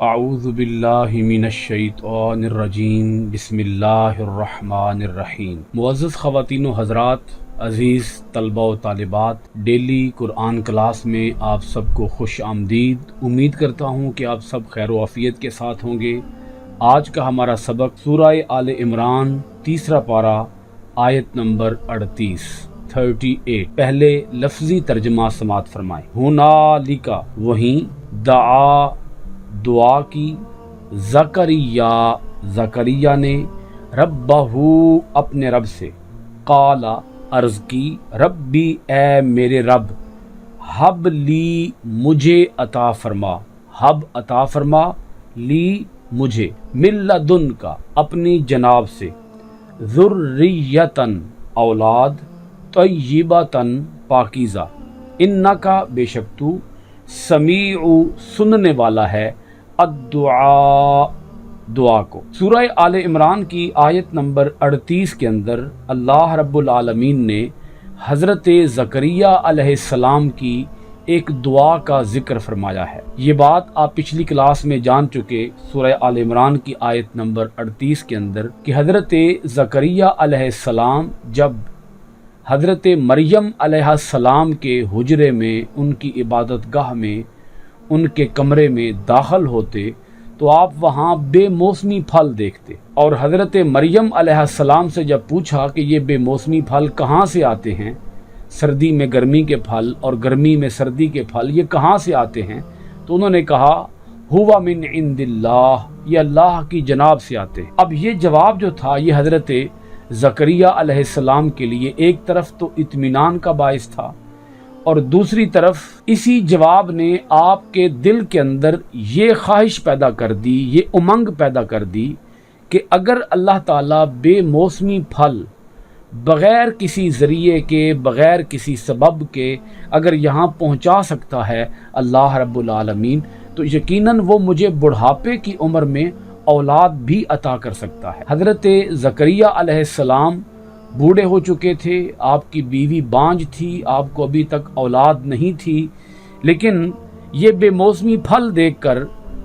اعوذ باللہ من الشیطان الرجیم بسم اللہ الرحمن الرحیم۔ معزز خواتین و حضرات، عزیز طلبہ و طالبات، ڈیلی قرآن کلاس میں آپ سب کو خوش آمدید۔ امید کرتا ہوں کہ آپ سب خیر و عافیت کے ساتھ ہوں گے۔ آج کا ہمارا سبق سورہ آل عمران، تیسرا پارہ، آیت نمبر 38۔ پہلے لفظی ترجمہ سماعت فرمائیں۔ ہنالک، وہیں، دعا کی، زکریا نے، ربہ، اپنے رب سے، قال، عرض کی، ربی، اے میرے رب، حب لی، مجھے عطا فرما، حب عطا فرما، لی، مجھے، من لدنک، اپنی جناب سے، ذریۃً، اولاد، طیبۃً، پاکیزہ، انکا، بے شک تو، سمیع، سننے والا ہے، الدعاء، دعا کو۔ سورہ آل عمران کی آیت نمبر 38 کے اندر اللہ رب العالمین نے حضرت زکریا علیہ السلام کی ایک دعا کا ذکر فرمایا ہے۔ یہ بات آپ پچھلی کلاس میں جان چکے، سورہ آل عمران کی آیت نمبر 38 کے اندر، کہ حضرت زکریا علیہ السلام جب حضرت مریم علیہ السلام کے حجرے میں، ان کی عبادت گاہ میں، ان کے کمرے میں داخل ہوتے تو آپ وہاں بے موسمی پھل دیکھتے، اور حضرت مریم علیہ السلام سے جب پوچھا کہ یہ بے موسمی پھل کہاں سے آتے ہیں، سردی میں گرمی کے پھل اور گرمی میں سردی کے پھل، یہ کہاں سے آتے ہیں، تو انہوں نے کہا، ہوا من عند اللہ، یہ اللہ کی جناب سے آتے ہیں۔ اب یہ جواب جو تھا، یہ حضرت زکریا علیہ السلام کے لیے ایک طرف تو اطمینان کا باعث تھا، اور دوسری طرف اسی جواب نے آپ کے دل کے اندر یہ خواہش پیدا کر دی، یہ امنگ پیدا کر دی کہ اگر اللہ تعالیٰ بے موسمی پھل بغیر کسی ذریعے کے، بغیر کسی سبب کے اگر یہاں پہنچا سکتا ہے اللہ رب العالمین، تو یقیناً وہ مجھے بڑھاپے کی عمر میں اولاد بھی عطا کر سکتا ہے۔ حضرت زکریا علیہ السلام بوڑھے ہو چکے تھے، آپ کی بیوی بانجھ تھی، آپ کو ابھی تک اولاد نہیں تھی، لیکن یہ بے موسمی پھل دیکھ کر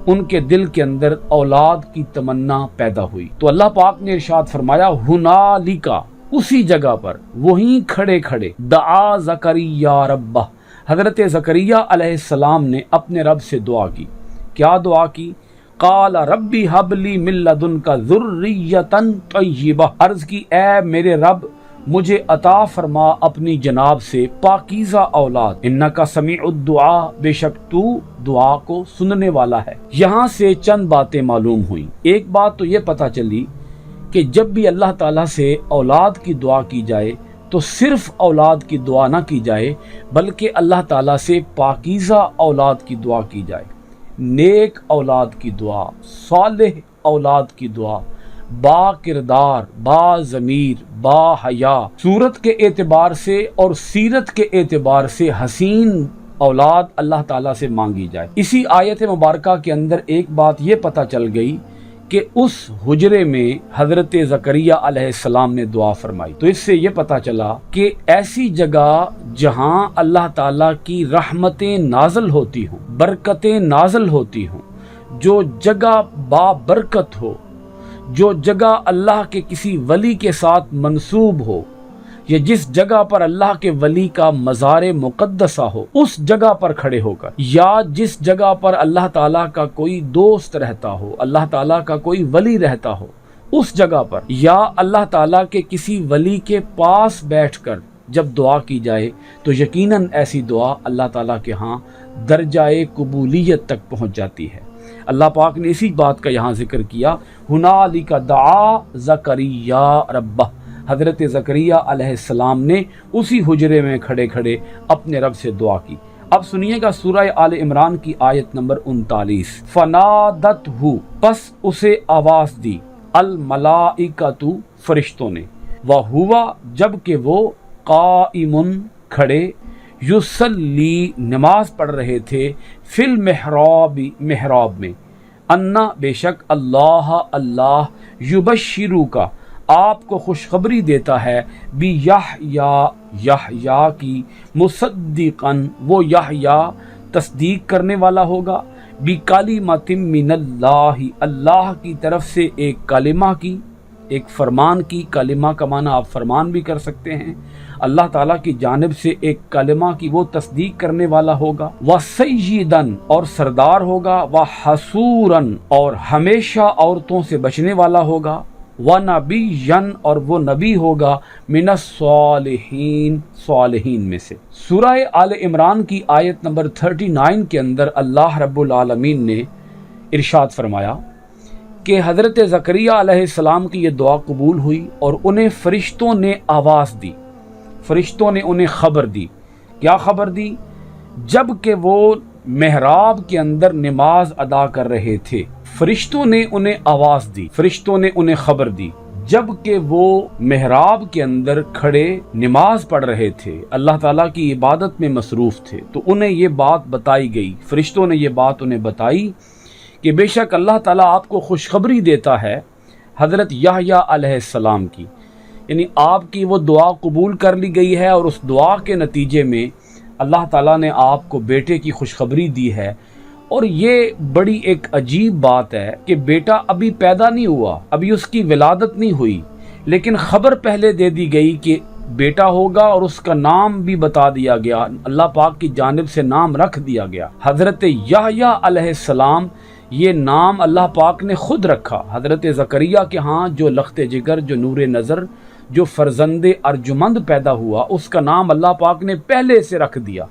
ان کے دل کے اندر اولاد کی تمنا پیدا ہوئی۔ تو اللہ پاک نے ارشاد فرمایا، ہنالک، اسی جگہ پر، وہیں کھڑے کھڑے، دعا زکریا ربہ، حضرت زکریا علیہ السلام نے اپنے رب سے دعا کی۔ کیا دعا کی؟ قال ربی حب لی من لدنک ذریۃ طیبہ، عرض کی، اے میرے رب، مجھے عطا فرما اپنی جناب سے پاکیزہ اولاد، انکا سمیع الدعاء، بے شک تو دعا کو سننے والا ہے۔ یہاں سے چند باتیں معلوم ہوئیں۔ ایک بات تو یہ پتہ چلی کہ جب بھی اللہ تعالیٰ سے اولاد کی دعا کی جائے تو صرف اولاد کی دعا نہ کی جائے، بلکہ اللہ تعالیٰ سے پاکیزہ اولاد کی دعا کی جائے، نیک اولاد کی دعا، صالح اولاد کی دعا، با کردار، با ضمیر، با حیا، صورت کے اعتبار سے اور سیرت کے اعتبار سے حسین اولاد اللہ تعالیٰ سے مانگی جائے۔ اسی آیت مبارکہ کے اندر ایک بات یہ پتہ چل گئی کہ اس حجرے میں حضرت زکریا علیہ السلام نے دعا فرمائی، تو اس سے یہ پتہ چلا کہ ایسی جگہ جہاں اللہ تعالیٰ کی رحمتیں نازل ہوتی ہوں، برکتیں نازل ہوتی ہوں، جو جگہ با برکت ہو، جو جگہ اللہ کے کسی ولی کے ساتھ منسوب ہو، یا جس جگہ پر اللہ کے ولی کا مزار مقدسہ ہو، اس جگہ پر کھڑے ہو کر، یا جس جگہ پر اللہ تعالیٰ کا کوئی دوست رہتا ہو، اللہ تعالیٰ کا کوئی ولی رہتا ہو، اس جگہ پر، یا اللہ تعالیٰ کے کسی ولی کے پاس بیٹھ کر جب دعا کی جائے تو یقیناً ایسی دعا اللہ تعالیٰ کے ہاں درجہ قبولیت تک پہنچ جاتی ہے۔ اللہ پاک نے اسی بات کا یہاں ذکر کیا، ہنالک دعا زکریا ربہ، حضرت زکریا علیہ السلام نے اسی حجرے میں کھڑے کھڑے اپنے رب سے دعا کی۔ اب سنیے گا سورہ آل عمران کی آیت نمبر 39۔ فنادتہ، پس اسے آواز دی، الملائکۃ، فرشتوں نے، وہوا، جب کہ وہ، قائم، کھڑے، یصلی، نماز پڑھ رہے تھے، فی المحراب، محراب میں، انا، بے شک، اللہ یبشروک، آپ کو خوشخبری دیتا ہے، بھی یحییٰ کی، مصدقاً، وہ یحییٰ تصدیق کرنے والا ہوگا، बिकालिमतिम मिनल्लाह, अल्लाह की तरफ से एक कलिमा की, एक फरमान की। कलिमा का माना आप फरमान भी कर सकते हैं। अल्लाह ताला की जानिब से एक कलिमा की वो तस्दीक करने वाला होगा। व सय्यिदन, और सरदार होगा। व हसूरन, और हमेशा औरतों से बचने वाला होगा। व नबियन, और वो नबी होगा। मिनस सालिहीन, सालिहीन में से। सूरह आल इमरान की आयत नंबर 39 के अंदर अल्लाह रब्बुल आलमीन ने इरशाद फरमाया कि हज़रत ज़करिया अलैहिस्सलाम की ये दुआ कबूल हुई और उन्हें फ़रिश्तों ने आवाज़ दी, फ़रिश्तों ने उन्हें ख़बर दी। क्या ख़बर दी? जब कि वो मेहराब के अंदर नमाज अदा कर रहे थे, फ़रिश्तों ने उन्हें आवाज़ दी, फ़रिश्तों ने उन्हें ख़बर दी। जब कि वो मेहराब के अंदर खड़े नमाज पढ़ रहे थे, अल्लाह ताला की इबादत में मसरूफ़ थे, तो उन्हें ये बात बताई गई, फ़रिश्तों ने ये बात उन्हें बताई कि बेशक अल्लाह ताला आपको खुशखबरी देता है हज़रत याहया अलैहिस्सलाम की, यानी आपकी वो दुआ कबूल कर ली गई है और उस दुआ के नतीजे में अल्लाह ताला ने आपको बेटे की खुशखबरी दी है। और ये बड़ी एक अजीब बात है कि बेटा अभी पैदा नहीं हुआ, अभी उसकी विलादत नहीं हुई, लेकिन ख़बर पहले दे दी गई कि बेटा होगा और उसका नाम भी बता दिया गया, अल्लाह पाक की जानिब से नाम रख दिया गया हज़रत याहया अलैहिस्सलाम। ये नाम अल्लाह पाक ने खुद रखा। हज़रत ज़करिया के यहाँ जो लख्त जिगर, जो नूर नज़र, जो फ़र्जंद अर्जुमंद पैदा हुआ, उसका नाम अल्लाह पाक ने पहले से रख दिया।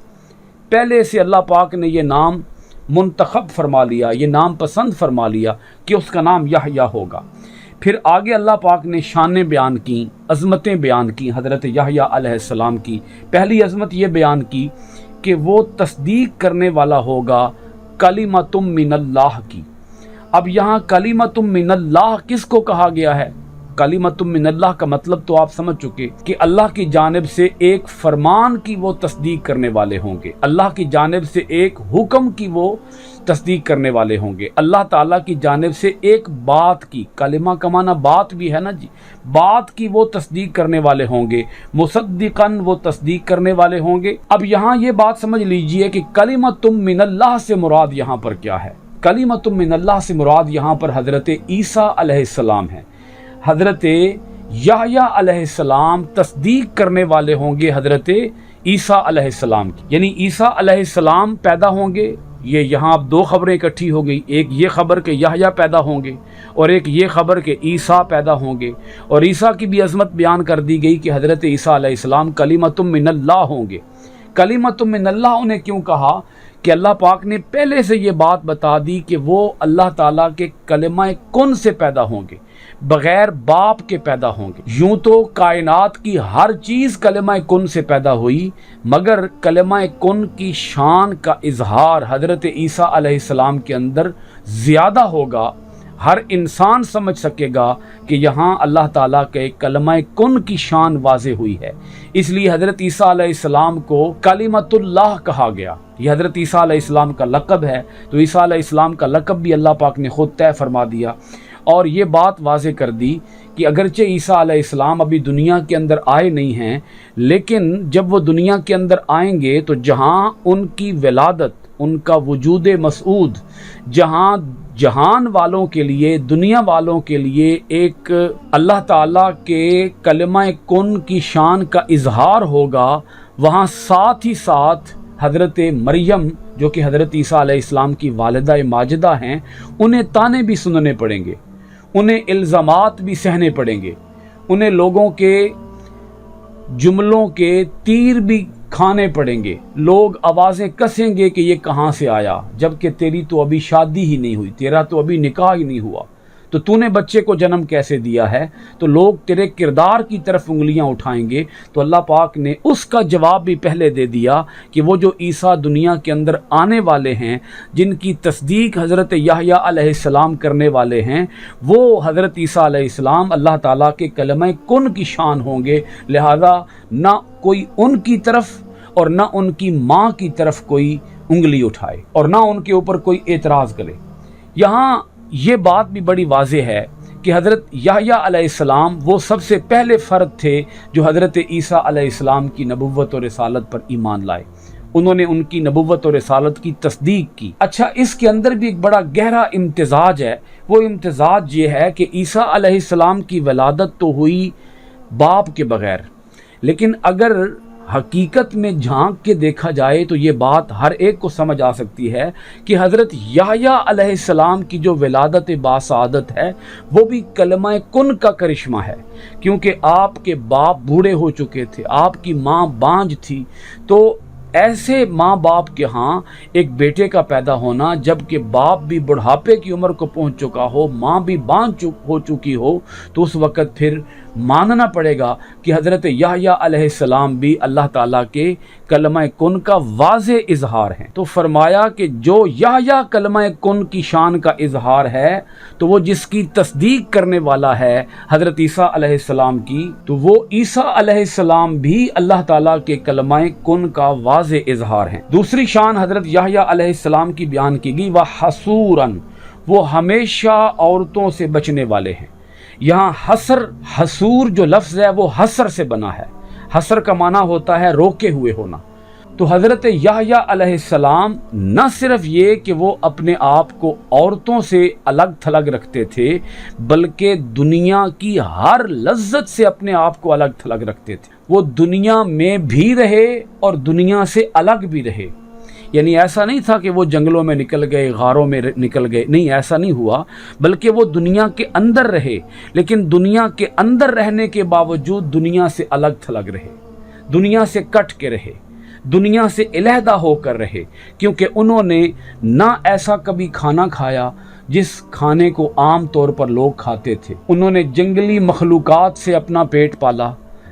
पहले से अल्लाह पाक ने ये नाम मुंतखब फरमा लिया, ये नाम पसंद फरमा लिया कि उसका नाम याहया होगा। फिर आगे अल्लाह पाक ने शानें बयान की, अज़मतें बयान की हज़रत याहया अलैहिस्सलाम की। पहली अज़मत ये बयान की कि वो तस्दीक करने वाला होगा कलिमतुम मिनल्लाह की। अब यहाँ कलिमतुम मिनल्लाह किसको कहा गया है? कलिमतुम मिनल्लाह का मतलब तो आप समझ चुके कि अल्लाह की जानिब से एक फरमान की वो तस्दीक करने वाले होंगे, अल्लाह की जानिब से एक हुक्म की वो तस्दीक करने वाले होंगे, अल्लाह ताला की जानिब से एक बात की, कलिमा का माना बात भी है ना जी, बात की वो तस्दीक करने वाले होंगे। मुसद्दिकन, वो तस्दीक करने वाले होंगे। अब यहाँ ये बात समझ लीजिए कि कलिमतुम मिनल्लाह से मुराद यहाँ पर क्या है? कलिमतुम मिनल्लाह से मुराद यहाँ पर हज़रत ईसा अलैहिस्सलाम है। हज़रत याहया अलैहिस्सलाम तस्दीक करने वाले होंगे हज़रत ईसा अलैहिस्सलाम की, यानी ईसा अलैहिस्सलाम पैदा होंगे। ये यहाँ अब दो खबरें इकट्ठी हो गई, एक ये खबर के याहया पैदा होंगे और एक ये खबर के ईसा पैदा होंगे। और ईसा की भी अज़मत बयान कर दी गई कि हज़रत ईसा अलैहिस्सलाम कलिमतुम मिनल्लाह होंगे। कलिमतुम मिनल्लाह उन्हें क्यों कहा? कि अल्लाह पाक ने पहले से ये बात बता दी कि वो अल्लाह ताला के कलिमा कुन से पैदा होंगे, बग़ैर बाप के पैदा होंगे। यूं तो कायनात की हर चीज़ कलिमा कुन से पैदा हुई, मगर कलिमा कुन की शान का इजहार हज़रत ईसा अलैहिस्सलाम के अंदर ज़्यादा होगा। हर इंसान समझ सकेगा कि यहाँ अल्लाह ताला के कलमा कुन की शान वाज़े हुई है, इसलिए हज़रत ईसा अलैहिस्सलाम को कलिमतुल्लाह कहा गया। यह हज़रत ईसा अलैहिस्सलाम का लक़ब है, तो ईसा अलैहिस्सलाम का लक़ब भी अल्लाह पाक ने ख़ुद तय फरमा दिया और ये बात वाज़े कर दी कि अगरचे ईसा अलैहिस्सलाम अभी दुनिया के अंदर आए नहीं हैं, लेकिन जब वो दुनिया के अंदर आएंगे तो जहाँ उनकी विलादत, उनका वजूद मसऊद, जहाँ जहान वालों के लिए, दुनिया वालों के लिए एक अल्लाह ताला के कलिमा कुन की शान का इजहार होगा, वहाँ साथ ही साथ हज़रत मरियम जो कि हज़रत ईसा अलैहिस्सलाम की वालिदा माजिदा हैं, उन्हें ताने भी सुनने पड़ेंगे, उन्हें इल्ज़ामात भी सहने पड़ेंगे, उन्हें लोगों के जुमलों के तीर भी खाने पड़ेंगे। लोग आवाज़ें कसेंगे कि ये कहाँ से आया, जबकि तेरी तो अभी शादी ही नहीं हुई, तेरा तो अभी निकाह ही नहीं हुआ, तो तूने बच्चे को जन्म कैसे दिया है? तो लोग तेरे किरदार की तरफ उंगलियां उठाएंगे। तो अल्लाह पाक ने उसका जवाब भी पहले दे दिया कि वो जो ईसा दुनिया के अंदर आने वाले हैं, जिनकी तस्दीक हज़रत याहया अलैहिस्सलाम करने वाले हैं, वो हज़रत ईसा अलैहिस्सलाम अल्लाह ताला के कलमा कुन की शान होंगे। लिहाजा ना कोई उनकी तरफ और ना उनकी माँ की तरफ कोई उंगली उठाए और ना उनके ऊपर कोई एतराज़ करे। यहाँ ये बात भी बड़ी वाज़े है कि हज़रत याहया अलैहिस्सलाम वो सबसे पहले फ़र्द थे जो हज़रत ईसा अलैहिस्सलाम की नबुव्वत और रिसालत पर ईमान लाए। انہوں نے ان کی نبوت اور رسالت کی تصدیق کی۔ اچھا، اس کے اندر بھی ایک بڑا گہرا امتزاج ہے۔ وہ امتزاج یہ ہے کہ عیسیٰ علیہ السلام کی ولادت تو ہوئی باپ کے بغیر، لیکن اگر حقیقت میں جھانک کے دیکھا جائے تو یہ بات ہر ایک کو سمجھ آ سکتی ہے کہ حضرت یحییٰ علیہ السلام کی جو ولادت باسعادت ہے وہ بھی کلمہ کن کا کرشمہ ہے، کیونکہ آپ کے باپ بوڑھے ہو چکے تھے، آپ کی ماں بانجھ تھی، تو ایسے ماں باپ کے ہاں ایک بیٹے کا پیدا ہونا، جب کہ باپ بھی بڑھاپے کی عمر کو پہنچ چکا ہو، ماں بھی بانجھ ہو چکی ہو، تو اس وقت پھر ماننا پڑے گا کہ حضرت یحییٰ علیہ السلام بھی اللہ تعالیٰ کے کلمہ کن کا واضح اظہار ہیں۔ تو فرمایا کہ جو یحییٰ کلمہ کن کی شان کا اظہار ہے، تو وہ جس کی تصدیق کرنے والا ہے حضرت عیسیٰ علیہ السلام کی، تو وہ عیسیٰ علیہ السلام بھی اللہ تعالیٰ کے کلمہ کن کا واضح اظہار ہیں۔ دوسری شان حضرت یحییٰ علیہ السلام کی بیان کی گئی، وَحَصُورًا، وہ ہمیشہ عورتوں سے بچنے والے ہیں۔ یہاں حصور جو لفظ ہے وہ حصر سے بنا ہے۔ حصر کا معنی ہوتا ہے روکے ہوئے ہونا۔ تو حضرت یحییٰ علیہ السلام نہ صرف یہ کہ وہ اپنے آپ کو عورتوں سے الگ تھلگ رکھتے تھے، بلکہ دنیا کی ہر لذت سے اپنے آپ کو الگ تھلگ رکھتے تھے۔ وہ دنیا میں بھی رہے اور دنیا سے الگ بھی رہے، یعنی ایسا نہیں تھا کہ وہ جنگلوں میں نکل گئے، غاروں میں نکل گئے، نہیں، ایسا نہیں ہوا، بلکہ وہ دنیا کے اندر رہے، لیکن دنیا کے اندر رہنے کے باوجود دنیا سے الگ تھلگ رہے، دنیا سے کٹ کے رہے، دنیا سے علیحدہ ہو کر رہے، کیونکہ انہوں نے نہ ایسا کبھی کھانا کھایا جس کھانے کو عام طور پر لوگ کھاتے تھے، انہوں نے جنگلی مخلوقات سے اپنا پیٹ پالا،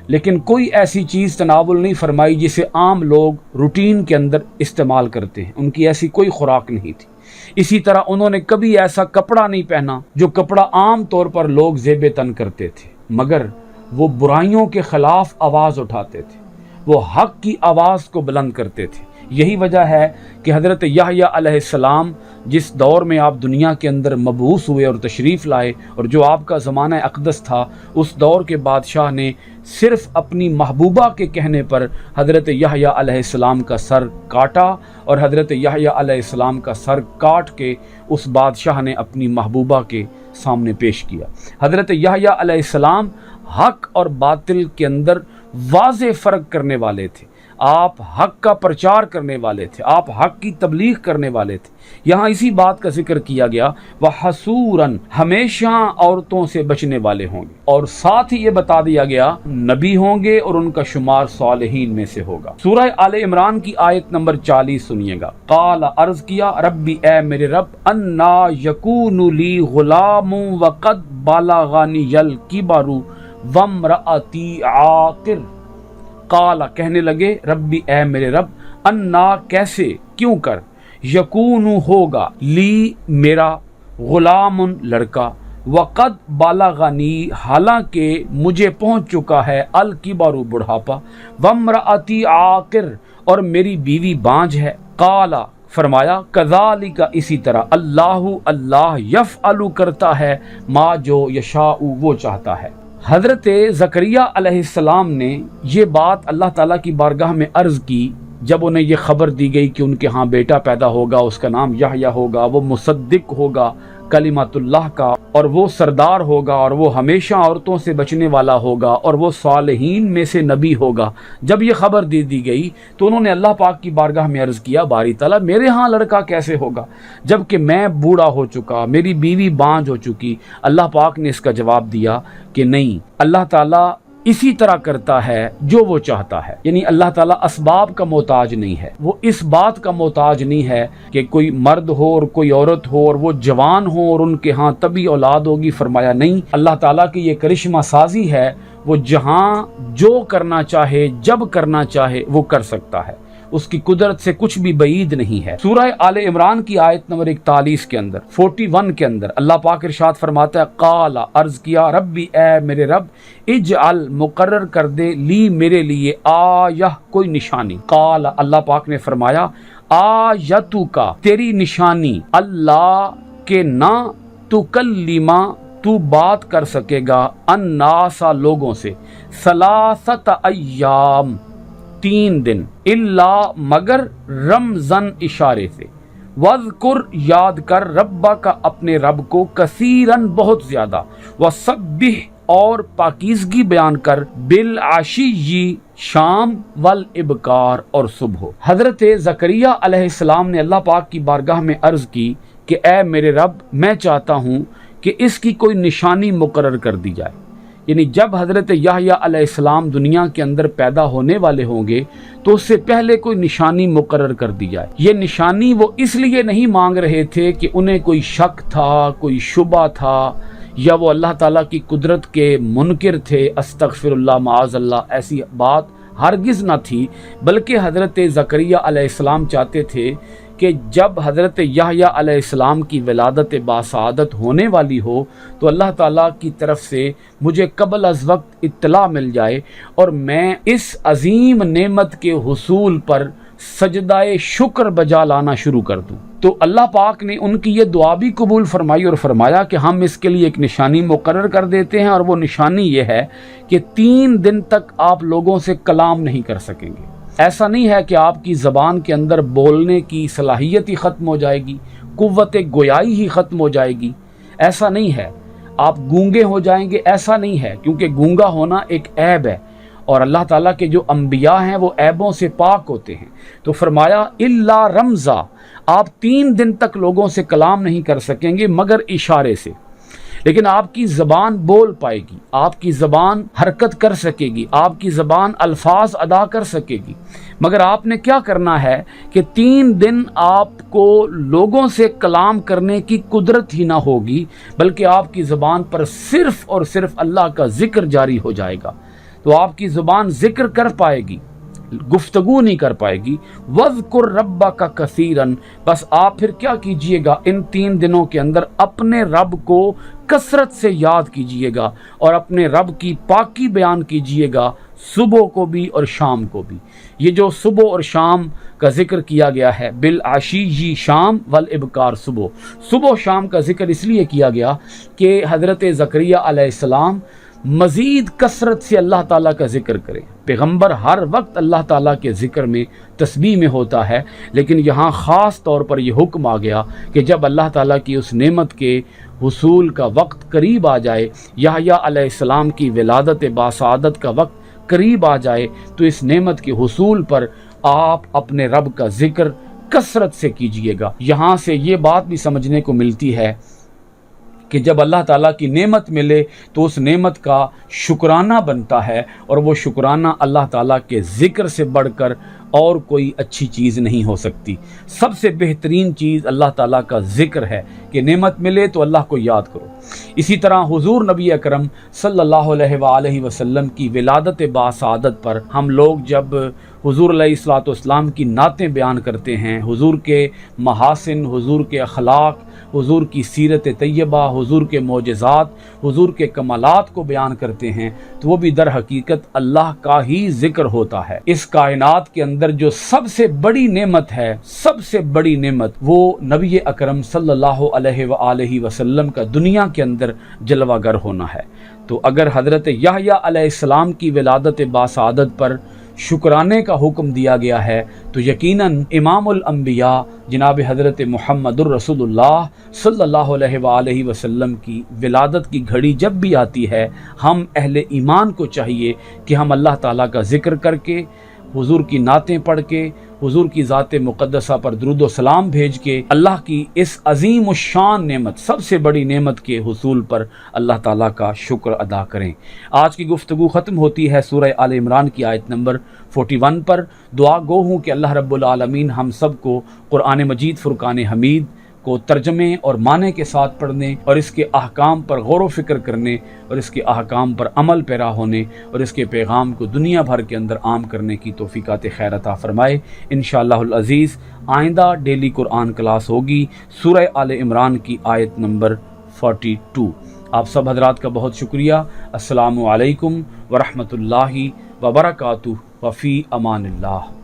لیکن کوئی ایسی چیز تناول نہیں فرمائی جسے عام لوگ روٹین کے اندر استعمال کرتے ہیں، ان کی ایسی کوئی خوراک نہیں تھی۔ اسی طرح انہوں نے کبھی ایسا کپڑا نہیں پہنا جو کپڑا عام طور پر لوگ زیب تن کرتے تھے، مگر وہ برائیوں کے خلاف آواز اٹھاتے تھے، وہ حق کی آواز کو بلند کرتے تھے۔ یہی وجہ ہے کہ حضرت یحییٰ علیہ السلام جس دور میں آپ دنیا کے اندر مبعوث ہوئے اور تشریف لائے، اور جو آپ کا زمانہ اقدس تھا، اس دور کے بادشاہ نے صرف اپنی محبوبہ کے کہنے پر حضرت یحییٰ علیہ السلام کا سر کاٹا، اور حضرت یحییٰ علیہ السلام کا سر کاٹ کے اس بادشاہ نے اپنی محبوبہ کے سامنے پیش کیا۔ حضرت یحییٰ علیہ السلام حق اور باطل کے اندر واضح فرق کرنے والے تھے، آپ حق کا پرچار کرنے والے تھے، آپ حق کی تبلیغ کرنے والے تھے۔ یہاں اسی بات کا ذکر کیا گیا، وَحَصُورًا، ہمیشہ عورتوں سے بچنے والے ہوں گے، اور ساتھ ہی یہ بتا دیا گیا نبی ہوں گے اور ان کا شمار صالحین میں سے ہوگا۔ سورہ آل عمران کی آیت نمبر 40 سنیے گا۔ قال، عرض کیا، ربی، اے میرے رب، انا یکون لی غلام وقد بلغنی الکبر وامرأتی عاقر۔ قال، کہنے لگے، ربی، اے میرے رب، انا، کیسے، کیوں کر، یکون، ہوگا، لی، میرا، غلام، لڑکا، وقد بلغنی، حالانکہ مجھے پہنچ چکا ہے، الکبر، بڑھاپا، وامرأتی عاقر، اور میری بیوی بانجھ ہے۔ قال، فرمایا، کذالک، اسی طرح، اللہ یفعل، کرتا ہے، ما، جو، یشاء، وہ چاہتا ہے۔ حضرت زکریا علیہ السلام نے یہ بات اللہ تعالیٰ کی بارگاہ میں عرض کی جب انہیں یہ خبر دی گئی کہ ان کے ہاں بیٹا پیدا ہوگا، اس کا نام یحییٰ ہوگا، وہ مصدق ہوگا کلمۃ اللہ کا، اور وہ سردار ہوگا، اور وہ ہمیشہ عورتوں سے بچنے والا ہوگا، اور وہ صالحین میں سے نبی ہوگا۔ جب یہ خبر دی گئی تو انہوں نے اللہ پاک کی بارگاہ میں عرض کیا، باری تعالیٰ، میرے ہاں لڑکا کیسے ہوگا جب کہ میں بوڑھا ہو چکا، میری بیوی بانجھ ہو چکی؟ اللہ پاک نے اس کا جواب دیا کہ نہیں، اللہ تعالیٰ اسی طرح کرتا ہے جو وہ چاہتا ہے، یعنی اللہ تعالیٰ اسباب کا محتاج نہیں ہے، وہ اس بات کا محتاج نہیں ہے کہ کوئی مرد ہو اور کوئی عورت ہو اور وہ جوان ہو اور ان کے ہاں تبھی اولاد ہوگی۔ فرمایا نہیں، اللہ تعالیٰ کی یہ کرشمہ سازی ہے، وہ جہاں جو کرنا چاہے، جب کرنا چاہے، وہ کر سکتا ہے، اس کی قدرت سے کچھ بھی بعید نہیں ہے۔ سورہ آل عمران کی آیت نمبر 41 کے اندر، 41 کے اندر اللہ پاک ارشاد فرماتا ہے، قال، عرض کیا، ربی، اے میرے رب، اجعل، مقرر کر دے، لی، میرے لیے، آیہ، کوئی نشانی۔ قال، اللہ پاک نے فرمایا، آیتو کا، تیری نشانی، اللہ کے نہ تکلما، تو بات کر سکے گا، الناس، لوگوں سے، ثلاثت ایام، 3 दिन, इल्ला मगर रमज़न इशारे से, वज़कुर याद कर, रब्बा का अपने रब को, कसीरन बहुत ज्यादा, वसब्बिह और पाकीज़गी बयान कर, बिल आशिय्यी शाम, वल इबकार और सुबह। हजरत ज़करिया अलैहिस्सलाम ने अल्लाह पाक की बारगाह में अर्ज की कि ए मेरे रब, मैं चाहता हूँ कि इसकी कोई निशानी मुकर्रर कर दी जाए। यानी जब हजरत याहया अलैहिस्सलाम दुनिया के अंदर पैदा होने वाले होंगे तो उससे पहले कोई निशानी मुकर्रर कर दी जाए। ये निशानी वो इसलिए नहीं मांग रहे थे कि उन्हें कोई शक था, कोई शुबा था, या वो अल्लाह ताला की कुदरत के मुनकिर थे, अस्तगफिरुल्लाह माअज़ल्लाह, ऐसी बात हरगिज़ ना थी। बल्कि हज़रत ज़करिया अलैहिस्सलाम चाहते थे कि जब हज़रत याहया अलैहिस्सलाम की विलादत बासआदत होने वाली हो तो अल्लाह ताला की तरफ से मुझे कबल अज़ वक्त इत्तला मिल जाए और मैं इस अजीम नेमत के हुसूल पर सजदाए शुक्र बजा लाना शुरू कर दूं। तो अल्लाह पाक ने उनकी ये दुआ भी कबूल फरमाई और फरमाया कि हम इसके लिए एक निशानी मुकर्रर कर देते हैं, और वो निशानी ये है कि 3 दिन तक आप लोगों से कलाम नहीं कर सकेंगे। ऐसा नहीं है कि आपकी ज़बान के अंदर बोलने की सलाहियत ही ख़त्म हो जाएगी, कुव्वत गोयाई ही ख़त्म हो जाएगी, ऐसा नहीं है। आप गूंगे हो जाएंगे, ऐसा नहीं है, क्योंकि गूंगा होना एक ऐब है और अल्लाह ताला के जो अंबिया हैं वो ऐबों से पाक होते हैं। तो फरमाया इल्ला रमज़ा, आप 3 दिन तक लोगों से कलाम नहीं कर सकेंगे मगर इशारे से। लेकिन आपकी ज़बान बोल पाएगी, आपकी ज़बान हरकत कर सकेगी, आपकी ज़बान अल्फाज अदा कर सकेगी। मगर आपने क्या करना है कि 3 दिन आपको लोगों से कलाम करने की कुदरत ही ना होगी, बल्कि आपकी ज़बान पर सिर्फ़ और सिर्फ अल्लाह का ज़िक्र जारी हो जाएगा। तो आपकी ज़ुबान ज़िक्र कर पाएगी, गुफ्तगू नहीं कर पाएगी। वज़कुर रब्बा का कसीरन, बस आप फिर क्या कीजिएगा, इन 3 दिनों के अंदर अपने रब को कसरत से याद कीजिएगा और अपने रब की पाकी बयान कीजिएगा, सुबह को भी और शाम को भी। ये जो सुबह और शाम का जिक्र किया गया है, बिल आशीयी शाम वल इबकार सुबह, सुबह शाम का जिक्र इसलिए किया गया कि हज़रत ज़करिया अलैहिस्सलाम मज़ीद कसरत से अल्लाह ताला का जिक्र करें। पैगम्बर हर वक्त अल्लाह ताला के ज़िक्र में, तस्बीह में होता है, लेकिन यहाँ ख़ास तौर पर यह हुक्म आ गया कि जब अल्लाह ताला की उस नेमत के हुसूल का वक्त करीब आ जाए, याहया अलैहिस्सलाम की विलादत बासआदत का वक्त करीब आ जाए, तो इस नेमत के हुसूल पर आप अपने रब का जिक्र कसरत से कीजिएगा। यहाँ से ये बात भी समझने को मिलती है कि जब अल्लाह ताला की नेमत मिले तो उस नेमत का शुक्राना बनता है, और वो शुक्राना अल्लाह ताला के ज़िक्र से बढ़कर और कोई अच्छी चीज़ नहीं हो सकती। सबसे बेहतरीन चीज़ अल्लाह ताला का ज़िक्र है कि नेमत मिले तो अल्लाह को याद करो। इसी तरह हुजूर नबी अकरम सल्लल्लाहु अलैहि वसल्लम की विलादत बासआदत पर हम लोग जब हुजूर अलैहिस्सलाम की नातें बयान करते हैं, हुजूर के महासिन, हुजूर के अखलाक, हुजूर की सीरत तैयबा, हुजूर के मोजज़ात, हुजूर के कमालात को बयान करते हैं, तो वो भी दर हकीकत अल्लाह का ही जिक्र होता है। इस कायनात के अंदर जो सबसे बड़ी नेमत है, सबसे बड़ी नेमत, वो नबी अकरम सल्लल्लाहु अलैहि वसल्लम का दुनिया के अंदर जलवागर होना है। तो अगर हज़रत याहया अलैहिस्सलाम की विलादत बासआदत पर शुक्राने का हुक्म दिया गया है, तो यकीनन इमामुल अंबिया जनाब हज़रत मुहम्मदुर रसूलुल्लाह सल्लल्लाहु अलैहि वसल्लम की विलादत की घड़ी जब भी आती है, हम अहले ईमान को चाहिए कि हम अल्लाह ताला का जिक्र करके, हुजूर की नातें पढ़ के, हुजूर की ज़ात मुक़द्दसा पर दुरूद व सलाम भेज के अल्लाह की इस अजीम शान नेमत, सबसे बड़ी नेमत के हुसूल पर अल्लाह ताला का शुक्र अदा करें। आज की गुफ्तगू ख़त्म होती है सूरह आल इमरान की आयत नंबर 41 पर। दुआ गो हूँ कि अल्लाह रब्बुल आलमीन हम सब को कुरान मजीद फुरकान हमीद को तर्जमे और माने के साथ पढ़ने और इसके अहकाम पर गौर व फिक्र करने और इसके अहकाम पर अमल पैरा होने और इसके पैगाम को दुनिया भर के अंदर आम करने की तौफीकात खैर अता फरमाए। इंशाअल्लाहुल अज़ीज़ आइंदा डेली कुरान क्लास होगी सूरह आल इमरान की आयत नंबर 42। आप सब हजरात का बहुत शुक्रिया। अस्सलामु अलैकुम व रहमतुल्लाहि व बरकातुहू व फ़ी अमानिल्लाह।